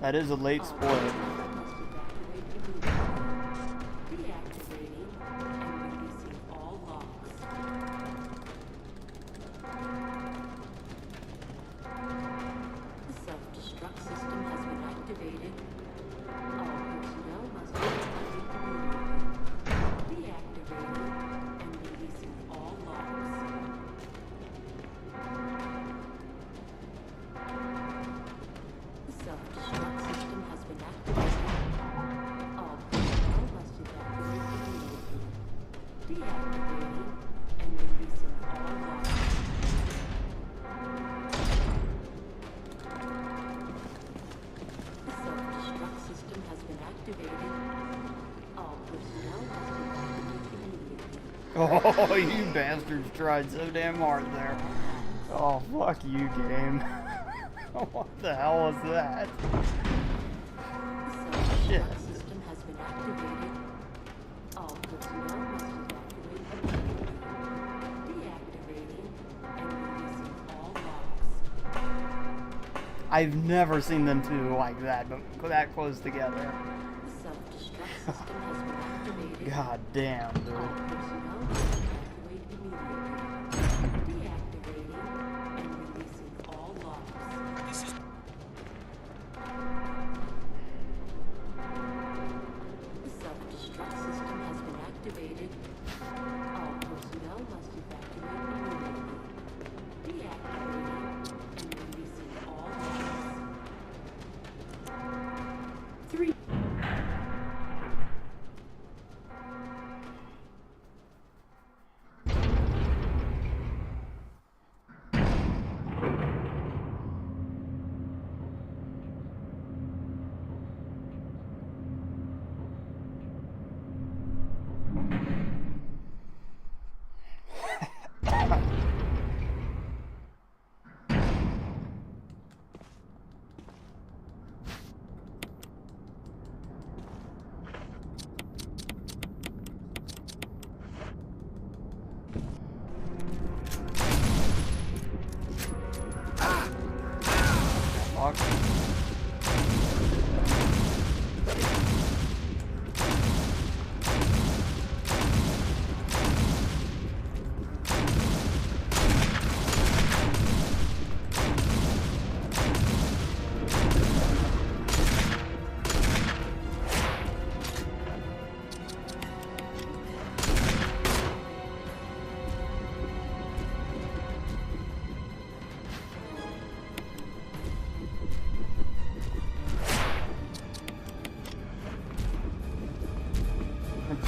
That is a late spoiler. Deactivating and releasing all locks. The self-destruct system has been activated. All personnel must evacuate immediately. Deactivating and releasing all locks. The self-destruct system has been activated. All personnel must evacuate immediately. Deactivating and releasing all locks. The self-destruct system has been activated. All personnel must evacuate immediately. Oh, you bastards tried so damn hard there. Oh, fuck you, game. What the hell was that? The self-destruct system has been activated. All personnel must evacuate immediately. Deactivating and releasing all locks. I've never seen them two like that, but that close together. The self-destruct system has been activated. God damn, dude. All personnel must evacuate immediately. Deactivating and releasing all locks. The self-destruct system has been activated. All personnel must evacuate immediately. Deactivating and releasing all locks. 3. Fuck.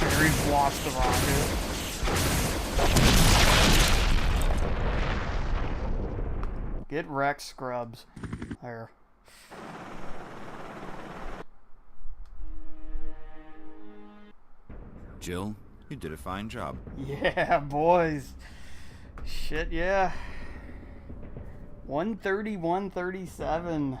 Barry blocks the rocket. Get wrecked, scrubs. There. Jill, you did a fine job. Yeah, boys. Shit, yeah. 130, 137.